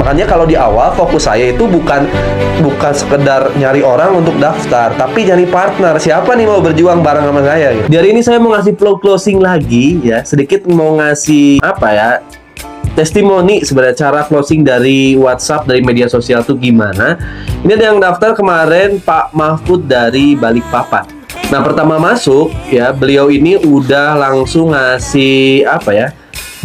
Makanya kalau di awal fokus saya itu bukan sekedar nyari orang untuk daftar, tapi nyari partner. Siapa nih mau berjuang bareng sama saya gitu. Di hari ini saya mau ngasih flow closing lagi ya, sedikit mau ngasih apa ya, testimoni sebenarnya cara closing dari WhatsApp, dari media sosial tuh gimana. Ini ada yang daftar kemarin, Pak Mahfud dari Balikpapan. Nah, pertama masuk ya, beliau ini udah langsung ngasih apa ya?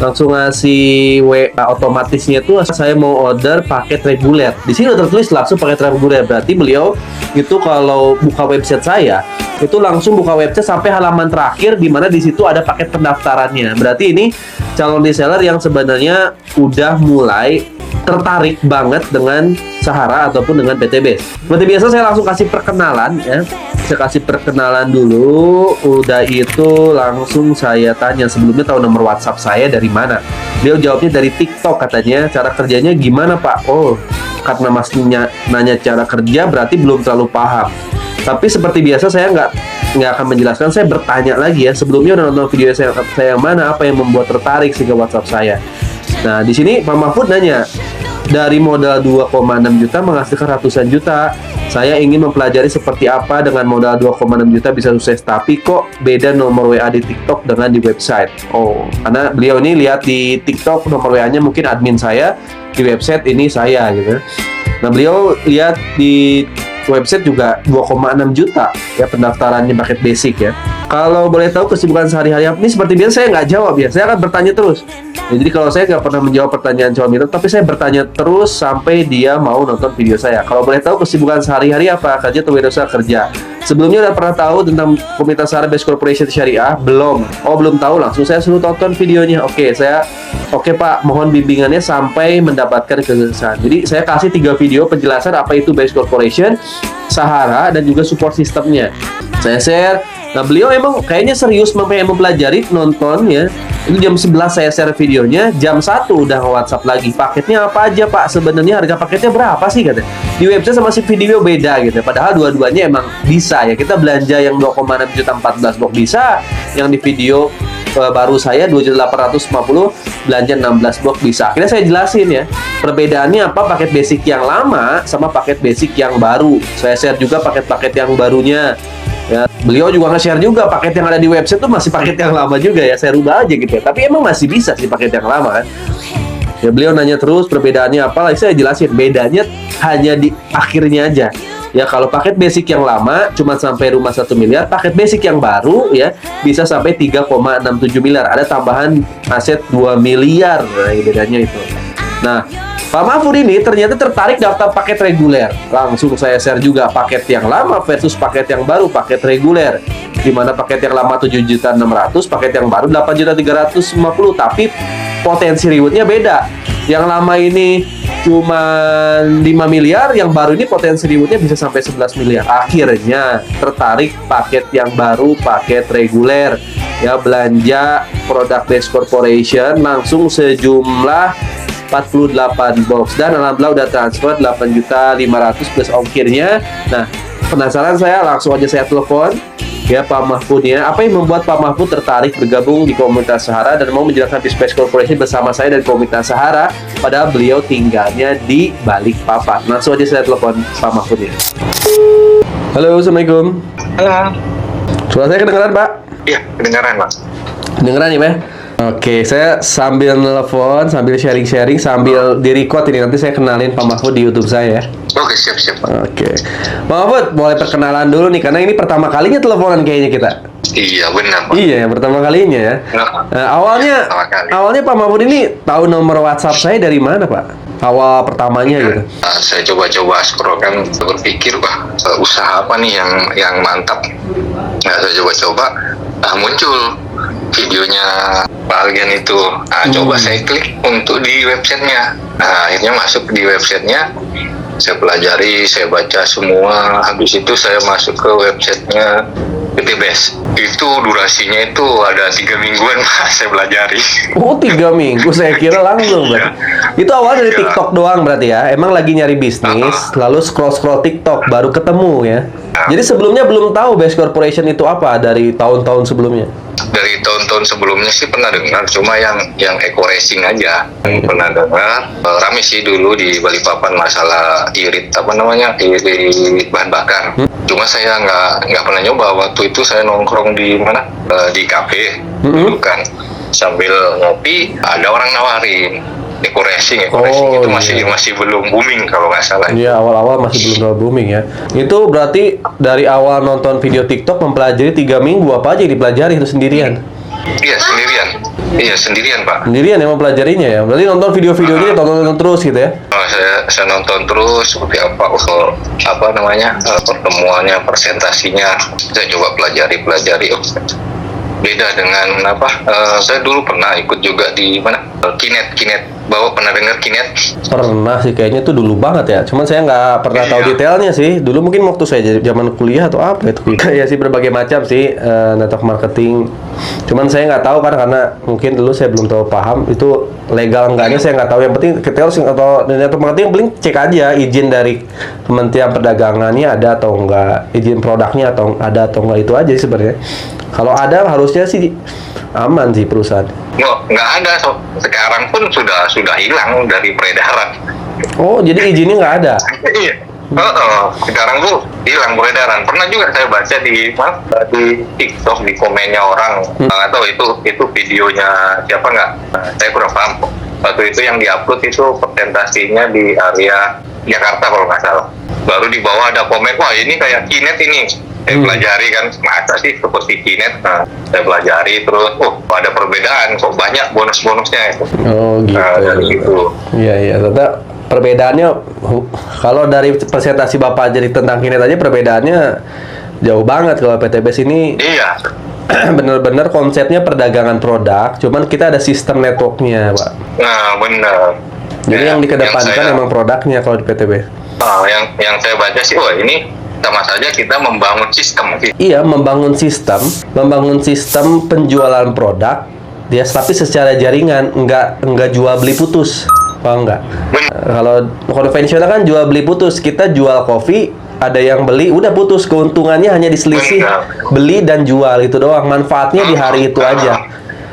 Langsung ngasih WA otomatisnya tuh, saya mau order paket reguler. Di sini udah tertulis langsung paket reguler. Berarti beliau itu kalau buka website saya, itu langsung buka website sampai halaman terakhir di mana di situ ada paket pendaftarannya. Berarti ini calon reseller yang sebenarnya udah mulai tertarik banget dengan Sahara ataupun dengan PTB. Seperti biasa saya langsung kasih perkenalan ya. Saya kasih perkenalan dulu, udah itu langsung saya tanya sebelumnya tahu nomor WhatsApp saya dari mana. Dia jawabnya dari TikTok katanya. Cara kerjanya gimana Pak? Oh, karena Mas nanya cara kerja berarti belum terlalu paham. Tapi seperti biasa saya nggak akan menjelaskan. Saya bertanya lagi ya. Sebelumnya udah nonton video saya yang mana, apa yang membuat tertarik sehingga WhatsApp saya. Nah, di sini Pak Mahfud nanya, dari modal 2,6 juta menghasilkan ratusan juta. Saya ingin mempelajari seperti apa dengan modal 2,6 juta bisa sukses, tapi kok beda nomor WA di TikTok dengan di website. Oh, karena beliau ini lihat di TikTok nomor WA-nya mungkin admin saya, di website ini saya gitu. Nah, beliau lihat di website juga 2,6 juta ya pendaftarannya paket basic ya. Kalau boleh tahu kesibukan sehari-hari apa? Ini seperti biasa saya nggak jawab ya, saya akan bertanya terus ya, jadi kalau saya nggak pernah menjawab pertanyaan calon mitra, tapi saya bertanya terus sampai dia mau nonton video saya. Kalau boleh tahu kesibukan sehari-hari apa? Kerja atau wirausaha? Kerja. Sebelumnya udah pernah tahu tentang Komunitas Sahara Best Corporation Syariah? Belum. Oh, belum tahu, langsung saya suruh tonton videonya. Oke Pak, mohon bimbingannya sampai mendapatkan kesuksesan. Jadi saya kasih 3 video penjelasan apa itu Best Corporation, Sahara, dan juga support sistemnya. Saya share. Nah, beliau emang kayaknya serius mempelajari, nonton ya. Itu jam 11 saya share videonya, jam 1 udah WhatsApp lagi. Paketnya apa aja Pak? Sebenarnya harga paketnya berapa sih katanya? Di website sama si video beda gitu. Padahal dua-duanya emang bisa ya. Kita belanja yang 2,6 juta 14 box bisa, yang di video baru saya 2.850 belanja 16 box bisa. Akhirnya saya jelasin ya, perbedaannya apa paket basic yang lama sama paket basic yang baru. Saya share juga paket-paket yang barunya ya. Beliau juga nge-share juga paket yang ada di website tuh masih paket yang lama juga ya. Saya rubah aja gitu ya, tapi emang masih bisa sih paket yang lama kan ya. Beliau nanya terus perbedaannya apa, saya jelasin bedanya hanya di akhirnya aja ya. Kalau paket basic yang lama cuma sampai rumah 1 miliar, paket basic yang baru ya bisa sampai 3,67 miliar. Ada tambahan aset 2 miliar. Nah, bedanya itu. Nah, Pak Mahfud ini ternyata tertarik daftar paket reguler. Langsung saya share juga paket yang lama versus paket yang baru, paket reguler. Di mana paket yang lama 7.600.000, paket yang baru 8.350.000, tapi potensi rewardnya beda. Yang lama ini cuma 5 miliar, yang baru ini potensi rewardnya bisa sampai 11 miliar. Akhirnya tertarik paket yang baru, paket reguler ya, belanja produk Best Corporation langsung sejumlah 48 box, dan alhamdulillah udah transfer 8.500.000 plus ongkirnya. Nah, penasaran saya, langsung aja saya telepon ya Pak Mahfudnya. Apa yang membuat Pak Mahfud tertarik bergabung di Komunitas Sahara dan mau menjalankan Best Corporation bersama saya dari Komunitas Sahara, padahal beliau tinggalnya di Balikpapan? Langsung aja saya telepon Pak Mahfudnya. Halo, assalamualaikum. Halo. Suara saya kedengaran Pak? Iya, kedengaran Pak. Kedengaran ya Pak? Oke, saya sambil nelfon, sambil sharing-sharing, sambil di-record ini. Nanti saya kenalin Pak Mahfud di YouTube saya. Oke, siap-siap Pak. Oke. Pak Mahfud, boleh perkenalan dulu nih, karena ini pertama kalinya teleponan kayaknya kita. Iya, benar Pak. Iya, pertama kalinya ya. Nah, awalnya Pak Mahfud ini tahu nomor WhatsApp saya dari mana Pak? Awal pertamanya gitu. Saya coba-coba scroll kan, berpikir wah usaha apa nih yang mantap. Nah, saya coba-coba, muncul videonya Pak Algen itu. Coba saya klik untuk di websitenya. Akhirnya masuk di websitenya, saya pelajari, saya baca semua. Habis itu saya masuk ke websitenya PTBest. Itu durasinya itu ada 3 mingguan Pak, saya pelajari. Oh, 3 minggu, saya kira langsung berarti. Itu awal dari TikTok doang berarti ya? Emang lagi nyari bisnis, lalu scroll-scroll TikTok, baru ketemu ya? Jadi sebelumnya belum tahu Base Corporation itu apa dari tahun-tahun sebelumnya? Dari tahun-tahun sebelumnya sih pernah dengar, cuma yang eco racing aja yang pernah dengar. Rame sih dulu di Balikpapan masalah irit irit bahan bakar. Cuma saya nggak pernah nyoba. Waktu itu saya nongkrong di mana, di kafe dulu kan, sambil ngopi ada orang nawarin eco racing itu masih belum booming kalau nggak salah. Iya, awal-awal masih belum terlalu booming ya. Itu berarti dari awal nonton video TikTok mempelajari 3 minggu apa aja yang dipelajari itu sendirian? Iya sendirian. Iya sendirian Pak. Sendirian yang mempelajarinya ya. Berarti nonton video-videonya tonton terus gitu ya? Saya nonton terus seperti apa pertemuannya, presentasinya saya coba pelajari. Beda dengan saya dulu pernah ikut juga di mana, Kinet pernah dengar Kinet? Pernah sih, kayaknya tuh dulu banget ya. Cuman saya nggak pernah tahu detailnya sih. Dulu mungkin waktu saya zaman kuliah atau apa itu. Ya sih, berbagai macam sih network marketing. Cuman saya nggak tahu kan, karena mungkin dulu saya belum tahu paham itu legal enggaknya, saya nggak tahu. Yang penting kita harus atau network marketing paling cek aja izin dari Kementerian Perdagangannya ada atau enggak, izin produknya atau ada atau enggak, itu aja sih sebenarnya. Kalau ada harusnya sih aman sih perusahaan. Nggak ada, sekarang pun sudah hilang dari peredaran. Oh, jadi izinnya nggak ada? Iya. Sekarang tuh hilang peredaran. Pernah juga saya baca di TikTok di komennya orang. Nggak tahu itu videonya siapa nggak? Saya kurang paham. Waktu itu yang diupload itu presentasinya di area Jakarta kalau nggak salah. Baru di bawah ada komen, wah ini kayak Kinet ini. Saya pelajari kan, masa sih seperti Kinet. Saya pelajari terus, ada perbedaan, kok banyak bonus-bonusnya itu. Oh gitu. Dari itu. Iya, ternyata perbedaannya kalau dari presentasi Bapak jadi tentang Kinet aja perbedaannya jauh banget. Kalau PTBS ini Iya. bener-bener konsepnya perdagangan produk, cuman kita ada sistem networknya, Pak. Nah, benar. Jadi yang dikedepankan emang produknya kalau di PTB. Yang saya baca sih, ini sama saja kita membangun sistem. Iya, membangun sistem penjualan produk, dia tapi secara jaringan, enggak jual beli putus, paham nggak? Kalau konvensional kan jual beli putus, kita jual kopi, ada yang beli, udah putus, keuntungannya hanya diselisih beli dan jual itu doang, manfaatnya di hari itu aja.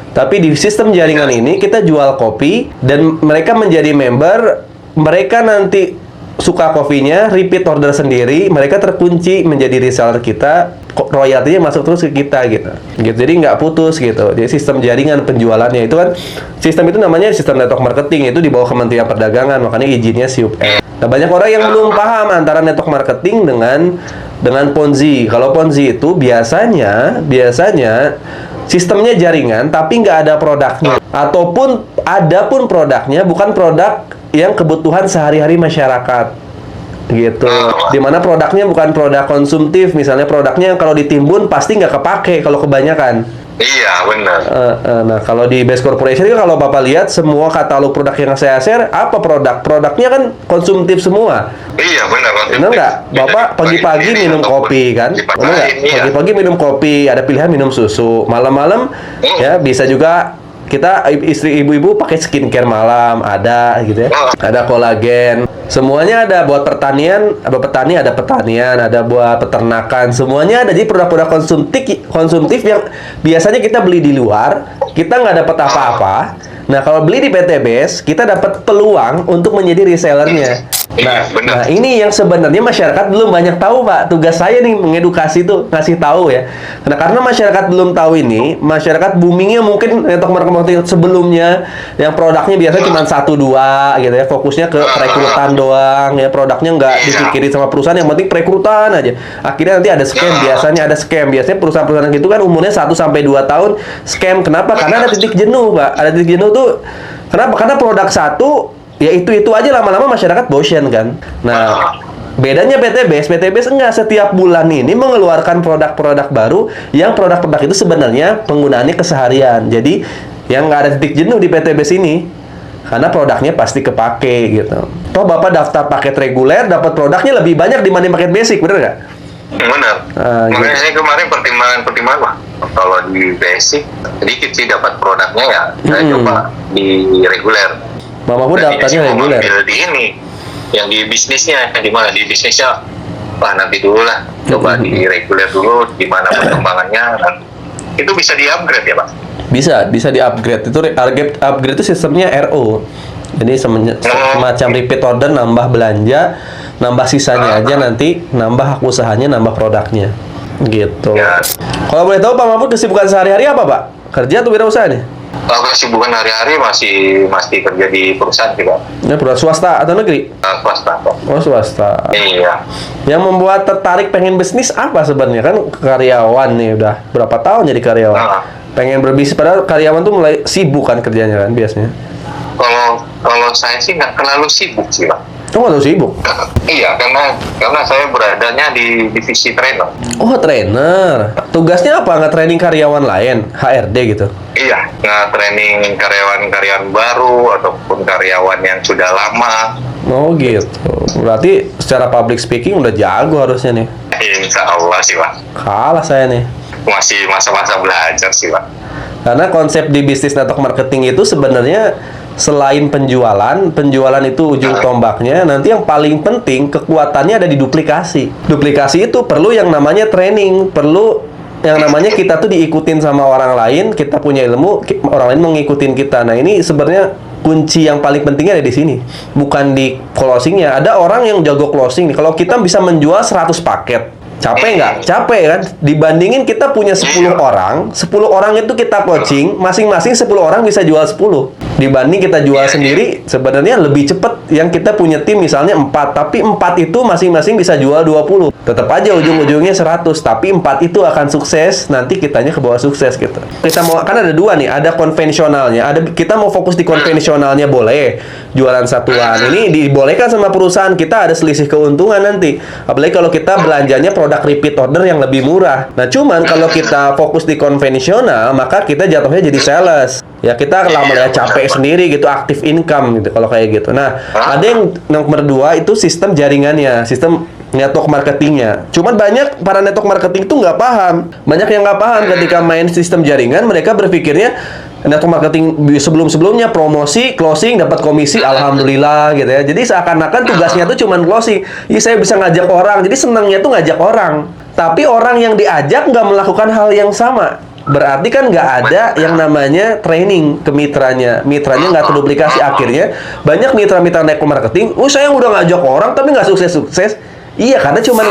Tapi di sistem jaringan ini kita jual kopi dan mereka menjadi member, mereka nanti suka kopinya, repeat order sendiri, mereka terkunci menjadi reseller kita, royaltinya masuk terus ke kita gitu. Jadi nggak putus gitu. Jadi sistem jaringan penjualannya itu kan, sistem itu namanya sistem network marketing, itu di bawah Kementerian Perdagangan, makanya izinnya SIUP. Nah, banyak orang yang belum paham antara network marketing dengan Ponzi. Kalau Ponzi itu biasanya sistemnya jaringan tapi nggak ada produknya, ataupun ada pun produknya bukan produk yang kebutuhan sehari-hari masyarakat gitu. Dimana produknya bukan produk konsumtif, misalnya produknya kalau ditimbun pasti nggak kepake kalau kebanyakan. Iya, benar. Nah, kalau di Base Corporation kalau Bapak lihat semua katalog produk yang saya share, apa produknya kan konsumtif semua. Iya, benar. Benar nggak? Bapak pagi-pagi minum kopi kan? Benar nggak? Pagi-pagi minum kopi, ada pilihan minum susu. Malam-malam ya bisa juga kita istri ibu-ibu pakai skincare malam, ada gitu ya. Ada kolagen. Semuanya ada, buat pertanian, ada pertanian, ada buat peternakan, semuanya ada. Jadi produk-produk konsumtif yang biasanya kita beli di luar, kita nggak dapat apa-apa. Nah, kalau beli di PTBS, kita dapat peluang untuk menjadi resellernya. Nah, ini yang sebenarnya masyarakat belum banyak tahu, Pak. Tugas saya nih mengedukasi tuh, ngasih tahu ya. Nah, karena masyarakat belum tahu ini, masyarakat boomingnya mungkin network marketing sebelumnya yang produknya biasanya cuma 1-2 gitu ya, fokusnya ke perekrutan doang ya, produknya nggak dipikirin sama perusahaan, yang penting perekrutan aja. Akhirnya nanti ada scam, biasanya perusahaan-perusahaan gitu kan umurnya 1-2 tahun scam. Kenapa? Karena ada titik jenuh, Pak. Ada titik jenuh tuh kenapa? Karena produk satu ya itu aja, lama-lama masyarakat bosen kan. Nah, bedanya PTBS enggak, setiap bulan ini mengeluarkan produk-produk baru yang produk-produk itu sebenarnya penggunaannya keseharian. Jadi yang nggak ada titik jenuh di PTBS ini, karena produknya pasti kepake gitu. Toh Bapak daftar paket reguler, dapat produknya lebih banyak dibanding paket basic, bener nggak? Benar. Makanya saya kemarin pertimbangan Pak, kalau di basic sedikit sih dapat produknya ya, saya coba di reguler. Mama pun daftarnya reguler. Di ini, yang di bisnisnya, di mana di bisnisnya wah nanti dulu lah, coba direguler dulu gimana perkembangannya. Dan itu bisa di-upgrade ya Pak? Bisa di-upgrade. Itu upgrade itu sistemnya RO. Jadi semacam repeat order, nambah belanja, nambah sisanya aja, nanti nambah hak usahanya, nambah produknya. Gitu. Ya. Kalau boleh tahu Pak Mahfud kesibukan sehari-hari apa Pak? Kerja atau wirausaha nih? Kalau kesibukan hari-hari masih kerja di perusahaan sih Pak. Ini perusahaan swasta atau negeri? Swasta Pak. Oh, swasta. Iya. Yang membuat tertarik pengen bisnis apa sebenarnya? Kan karyawan nih, udah berapa tahun jadi karyawan. Pengen berbisnis, padahal karyawan tuh mulai sibuk kan kerjanya kan biasanya. Kalau saya sih nggak terlalu sibuk sih Pak. Oh, nggak terlalu sibuk? Iya, karena saya beradanya di divisi trainer. Oh, trainer. Tugasnya apa? Nge-training karyawan lain? HRD gitu? Iya, nge-training karyawan-karyawan baru ataupun karyawan yang sudah lama. Oh gitu. Berarti secara public speaking udah jago harusnya nih. Insya Allah sih Pak. Kalah saya nih. Masih masa-masa belajar sih Pak. Karena konsep di bisnis network marketing itu sebenarnya selain penjualan itu ujung tombaknya, nanti yang paling penting kekuatannya ada di duplikasi. Duplikasi itu perlu yang namanya training, perlu yang namanya kita tuh diikutin sama orang lain, kita punya ilmu, orang lain mau ngikutin kita. Nah, ini sebenarnya kunci yang paling pentingnya ada di sini, bukan di closingnya. Ada orang yang jago closing nih. Kalau kita bisa menjual 100 paket, capek nggak? Capek kan? Dibandingin kita punya 10 orang, 10 orang itu kita coaching, masing-masing 10 orang bisa jual 10. Dibanding kita jual sendiri, sebenarnya lebih cepat yang kita punya tim misalnya 4, tapi 4 itu masing-masing bisa jual 20. Tetap aja ujung-ujungnya 100, tapi 4 itu akan sukses, nanti kitanya ke bawah sukses gitu. Kita mau, kan ada dua nih, ada konvensionalnya, kita mau fokus di konvensionalnya boleh, jualan satuan. Ini dibolehkan sama perusahaan, kita ada selisih keuntungan nanti. Apalagi kalau kita belanjanya produk repeat order yang lebih murah. Nah, cuman kalau kita fokus di konvensional, maka kita jatuhnya jadi sales. Ya, kita lama-lama capek sendiri gitu, aktif income gitu kalau kayak gitu. Nah, ada yang nomor 2 itu sistem jaringannya, sistem network marketingnya. Cuman banyak para network marketing itu nggak paham. Banyak yang nggak paham ketika main sistem jaringan, mereka berpikirnya network marketing sebelum-sebelumnya promosi, closing, dapat komisi, alhamdulillah gitu ya. Jadi seakan-akan tugasnya tuh cuman closing. Iya, saya bisa ngajak orang, jadi senangnya tuh ngajak orang. Tapi orang yang diajak nggak melakukan hal yang sama. Berarti kan nggak ada yang namanya training ke mitranya nggak terduplikasi. Akhirnya banyak mitra-mitra network marketing, saya udah ngajak orang tapi nggak sukses-sukses. Iya, karena cuma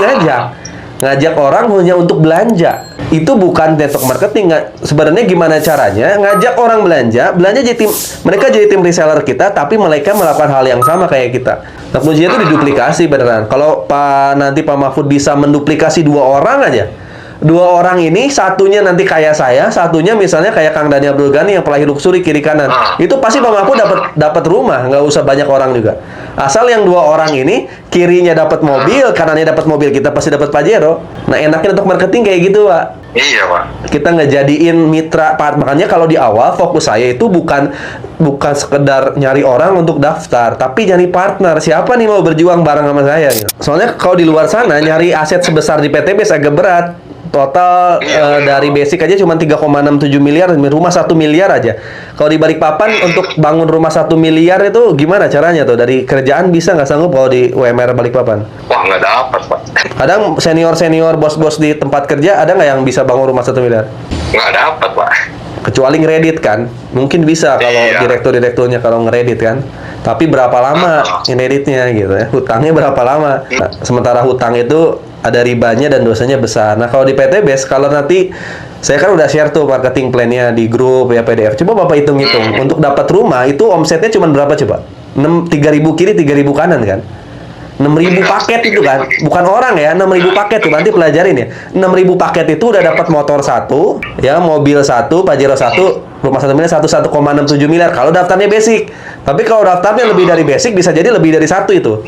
ngajak orang hanya untuk belanja. Itu bukan network marketing. Sebenarnya gimana caranya ngajak orang belanja jadi tim, mereka jadi tim reseller kita, tapi mereka melakukan hal yang sama kayak kita. Nah, kuncinya itu diduplikasi beneran. Kalau nanti Pak Mahfud bisa menduplikasi 2 orang aja, 2 orang ini, satunya nanti kayak saya, satunya misalnya kayak Kang Dani Abdul Ghani yang pelahi luxury kiri kanan. Itu pasti Pak Mahfud dapat rumah, nggak usah banyak orang juga. Asal yang 2 orang ini kirinya dapat mobil, kanannya dapat mobil, kita pasti dapat Pajero. Nah, enaknya untuk marketing kayak gitu, Pak. Iya, Pak. Kita ngejadiin mitra, Pak. Makanya kalau di awal fokus saya itu bukan sekedar nyari orang untuk daftar, tapi nyari partner. Siapa nih mau berjuang bareng sama saya gitu. Soalnya kalau di luar sana nyari aset sebesar di PTBS agak berat. Total dari basic aja cuma 3,67 miliar, rumah 1 miliar aja. Kalau di Balikpapan untuk bangun rumah 1 miliar itu gimana caranya tuh? Dari kerjaan bisa nggak sanggup kalau di UMR Balikpapan? Wah, nggak dapat, Pak. Kadang senior-senior bos-bos di tempat kerja ada nggak yang bisa bangun rumah 1 miliar? Nggak dapat, Pak. Kecuali ngeredit kan? Mungkin bisa kalau direktur-direkturnya kalau ngeredit kan. Tapi berapa lama ngereditnya gitu ya? Hutangnya berapa lama? Nah, sementara hutang itu ada ribanya dan dosanya besar. Nah, kalau di PTBS, kalau nanti saya kan udah share tuh marketing plan-nya di grup ya PDF. Coba Bapak hitung-hitung untuk dapat rumah itu omsetnya cuma berapa coba? 3.000 kiri, 3.000 kanan kan? 6.000 paket itu kan, bukan orang ya, 6.000 paket tuh, nanti pelajarin ya. 6.000 paket itu udah dapat motor 1, ya, mobil 1, Pajero 1, rumah 1 miliar, 1,67 miliar kalau daftarnya basic. Tapi kalau daftarnya lebih dari basic bisa jadi lebih dari 1 itu.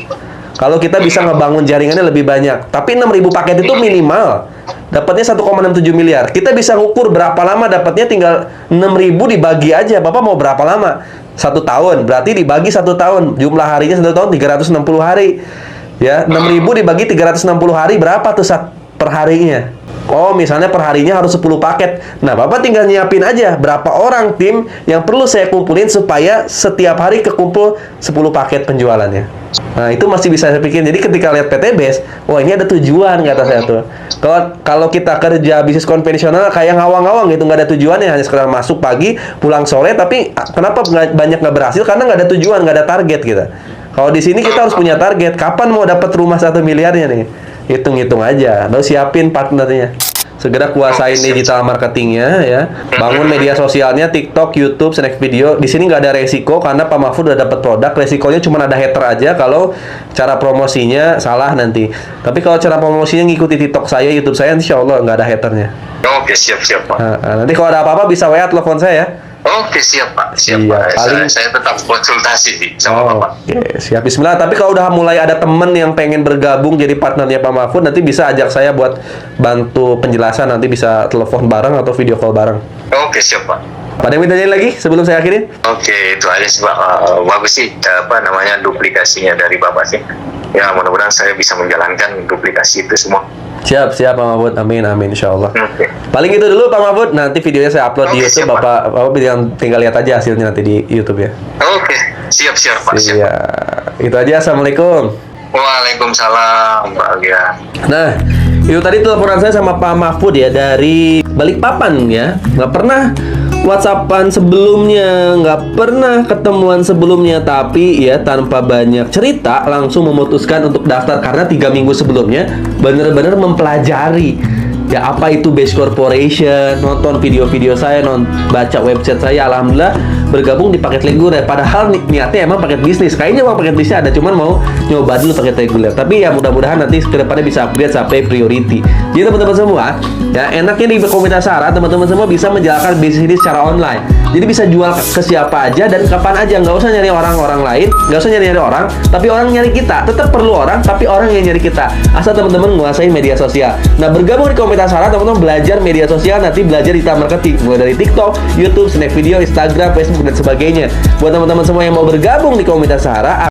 Kalau kita bisa ngebangun jaringannya lebih banyak. Tapi 6.000 paket itu minimal dapatnya 1,67 miliar. Kita bisa ngukur berapa lama dapatnya, tinggal 6.000 dibagi aja. Bapak mau berapa lama? 1 tahun. Berarti dibagi 1 tahun. Jumlah harinya 1 tahun 360 hari. Ya, 6.000 dibagi 360 hari berapa tuh per harinya? Oh, misalnya perharinya harus 10 paket. Nah, Bapak tinggal nyiapin aja berapa orang tim yang perlu saya kumpulin supaya setiap hari kekumpul 10 paket penjualannya. Nah, itu masih bisa saya pikirin. Jadi ketika lihat PT Base, wah ini ada tujuan kata saya tuh. Kalau kita kerja bisnis konvensional kayak ngawang-ngawang gitu, nggak ada tujuannya, hanya sekedar masuk pagi, pulang sore, tapi kenapa banyak nggak berhasil? Karena nggak ada tujuan, nggak ada target gitu. Kalau di sini kita harus punya target. Kapan mau dapat rumah 1 miliarnya nih? Hitung-hitung aja. Lalu siapin partnernya. Segera kuasain digital marketingnya ya. Bangun media sosialnya, TikTok, YouTube, Snack Video. Di sini nggak ada resiko karena Pak Mahfud udah dapat produk. Resikonya cuma ada hater aja kalau cara promosinya salah nanti. Tapi kalau cara promosinya ngikuti TikTok saya, YouTube saya, insya Allah nggak ada haternya. Oke, siap Pak. Nanti kalau ada apa-apa bisa WA telepon saya ya. Oke, siap Pak. Siap Iya, Pak. paling- Saya tetap konsultasi sih sama Bapak. Oke, siap. Bismillah. Tapi kalau udah mulai ada temen yang pengen bergabung jadi partnernya Pak Mahfud, nanti bisa ajak saya buat bantu penjelasan. Nanti bisa telepon bareng atau video call bareng. Oke, siap Pak. Ada yang ditanyain lagi sebelum saya akhirin? Oke, itu aja sih Pak. Bagus sih duplikasinya dari Bapak sih. Ya, mudah-mudahan saya bisa menjalankan duplikasi itu semua. Siap, Pak Mahfud. Amin, insya Allah. Oke. Paling itu dulu Pak Mahfud. Nanti videonya saya upload di Oke, YouTube. siap, Bapak tinggal lihat aja hasilnya nanti di YouTube ya. Oke, siap Pak. Siap. Iya. Itu aja. Assalamualaikum. Waalaikumsalam, Pak Alia. Nah, itu tadi teleponan saya sama Pak Mahfud ya dari Balikpapan ya. Nggak pernah WhatsAppan sebelumnya, nggak pernah ketemuan sebelumnya, tapi ya tanpa banyak cerita langsung memutuskan untuk daftar karena 3 minggu sebelumnya benar-benar mempelajari ya apa itu Base Corporation, nonton video-video saya, baca website saya, alhamdulillah bergabung di paket reguler. Padahal niatnya emang paket bisnis. Kayaknya emang paket bisnisnya ada, cuman mau nyoba dulu paket reguler. Tapi ya mudah-mudahan nanti ke depannya bisa upgrade sampai priority. Jadi teman-teman semua, ya enaknya di komunitas Sarah, teman-teman semua bisa menjalankan bisnis ini secara online. Jadi bisa jual ke siapa aja dan kapan aja, nggak usah nyari orang-orang lain, nggak usah nyari orang, tapi orang nyari kita. Tetap perlu orang, tapi orang yang nyari kita. Asal teman-teman menguasai media sosial. Nah, bergabung di komunitas Sarah, teman-teman belajar media sosial, nanti belajar digital marketing, mulai dari TikTok, YouTube, Snack Video, Instagram, Facebook dan sebagainya. Buat teman-teman semua yang mau bergabung di komunitas Sarah,